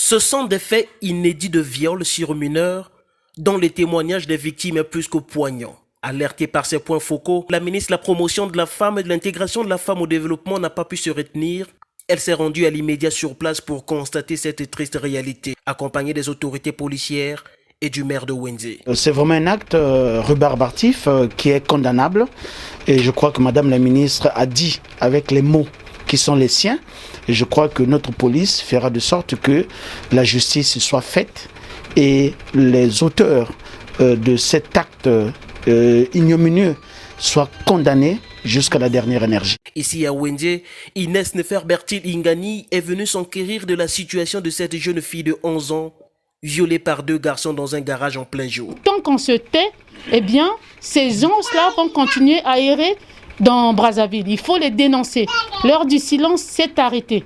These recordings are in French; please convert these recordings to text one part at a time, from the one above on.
Ce sont des faits inédits de viol sur mineurs dont les témoignages des victimes est plus que poignant. Alertée par ces points focaux, la ministre de la Promotion de la Femme et de l'Intégration de la Femme au Développement n'a pas pu se retenir. Elle s'est rendue à l'immédiat sur place pour constater cette triste réalité, accompagnée des autorités policières et du maire de Wenzé. C'est vraiment un acte rébarbatif qui est condamnable et je crois que Madame la ministre a dit avec les mots qui sont les siens et je crois que notre police fera de sorte que la justice soit faite et les auteurs de cet acte ignominieux soient condamnés jusqu'à la dernière énergie. Ici à Wenzé, Inès Neferbertil Ingani est venue s'enquérir de la situation de cette jeune fille de 11 ans violée par deux garçons dans un garage en plein jour. Tant qu'on se tait, eh bien, ces gens-là vont continuer à errer dans Brazzaville. Il faut les dénoncer. L'heure du silence s'est arrêtée.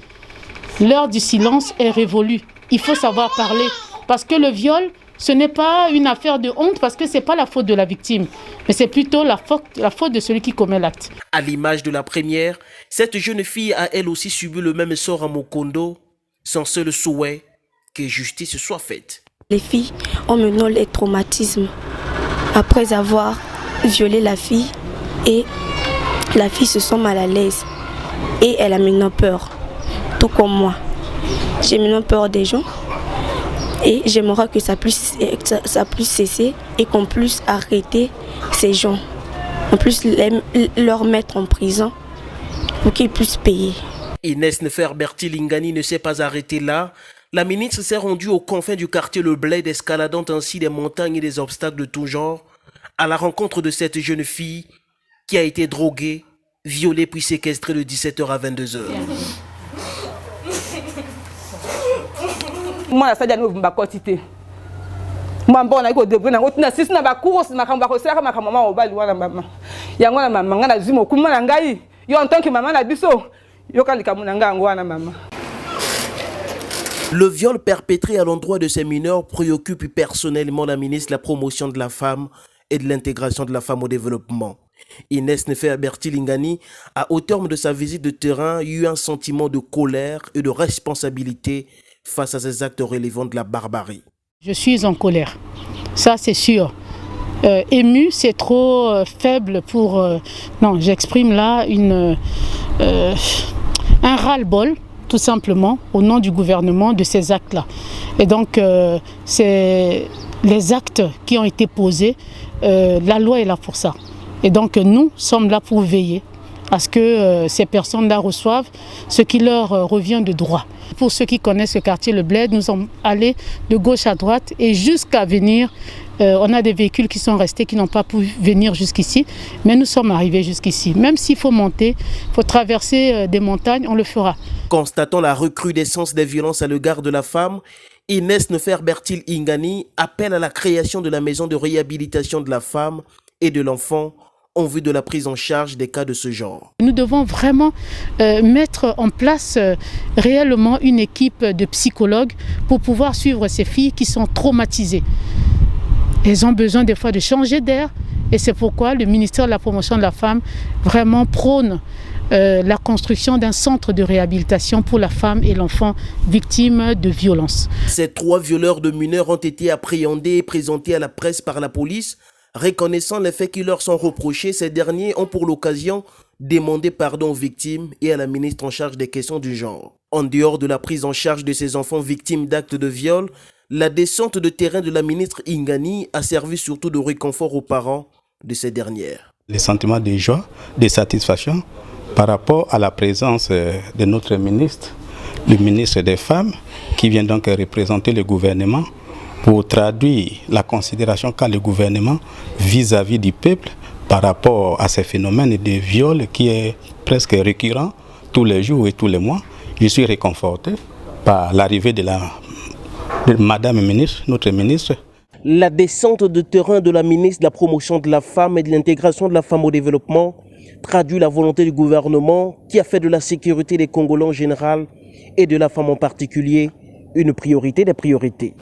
L'heure du silence est révolue. Il faut savoir parler. Parce que le viol, ce n'est pas une affaire de honte, parce que ce n'est pas la faute de la victime. Mais c'est plutôt la faute de celui qui commet l'acte. À l'image de la première, cette jeune fille a elle aussi subi le même sort à Mokondo, son seul souhait que justice soit faite. Les filles ont maintenant les traumatismes après avoir violé la fille et la fille se sent mal à l'aise et elle a maintenant peur, tout comme moi. J'ai maintenant peur des gens et j'aimerais que ça puisse cesser et qu'on puisse arrêter ces gens. On puisse leur mettre en prison pour qu'ils puissent payer. Inès Neferbertil Ingani ne s'est pas arrêtée là. La ministre s'est rendue aux confins du quartier Le Bled, escaladant ainsi des montagnes et des obstacles de tout genre, à la rencontre de cette jeune fille qui a été droguée, violée puis séquestrée de 17h à 22h. Moi, ça dit que quantité. Moi, bon, on devrait na sisi na ba course na kamba ko sera ma maman au bali wana mama. Ya ngwana mama ngana zimo kuma na ngai. Yo en tant que maman na biso, yo kalika munanga ngwana mama. Le viol perpétré à l'endroit de ces mineurs préoccupe personnellement la ministre de la Promotion de la Femme et de l'Intégration de la Femme au Développement. Inès Neferbertil Ingani a, au terme de sa visite de terrain, eu un sentiment de colère et de responsabilité face à ces actes relevant de la barbarie. Je suis en colère, ça c'est sûr. Ému, c'est trop faible pour... non, j'exprime là un ras-le-bol, tout simplement, au nom du gouvernement, de ces actes-là. Et donc, c'est les actes qui ont été posés, la loi est là pour ça. Et donc, nous sommes là pour veiller à ce que ces personnes-là reçoivent ce qui leur revient de droit. Pour ceux qui connaissent le quartier Le Bled, nous sommes allés de gauche à droite et jusqu'à venir, on a des véhicules qui sont restés, qui n'ont pas pu venir jusqu'ici, mais nous sommes arrivés jusqu'ici. Même s'il faut monter, il faut traverser des montagnes, on le fera. Constatant la recrudescence des violences à l'égard de la femme, Inès Neferbertil Ingani appelle à la création de la maison de réhabilitation de la femme et de l'enfant en vue de la prise en charge des cas de ce genre. Nous devons vraiment mettre en place réellement une équipe de psychologues pour pouvoir suivre ces filles qui sont traumatisées. Elles ont besoin des fois de changer d'air et c'est pourquoi le ministère de la Promotion de la Femme vraiment prône la construction d'un centre de réhabilitation pour la femme et l'enfant victimes de violences. Ces 3 violeurs de mineurs ont été appréhendés et présentés à la presse par la police. Reconnaissant les faits qui leur sont reprochés, ces derniers ont pour l'occasion demandé pardon aux victimes et à la ministre en charge des questions du genre. En dehors de la prise en charge de ces enfants victimes d'actes de viol, la descente de terrain de la ministre Ingani a servi surtout de réconfort aux parents de ces dernières. Les sentiments de joie, de satisfaction par rapport à la présence de notre ministre, le ministre des Femmes, qui vient donc représenter le gouvernement pour traduire la considération qu'a le gouvernement vis-à-vis du peuple par rapport à ces phénomènes de viol qui est presque récurrent tous les jours et tous les mois. Je suis réconforté par l'arrivée de Madame ministre, notre ministre. La descente de terrain de la ministre de la Promotion de la Femme et de l'Intégration de la Femme au Développement traduit la volonté du gouvernement qui a fait de la sécurité des Congolais en général et de la femme en particulier une priorité des priorités.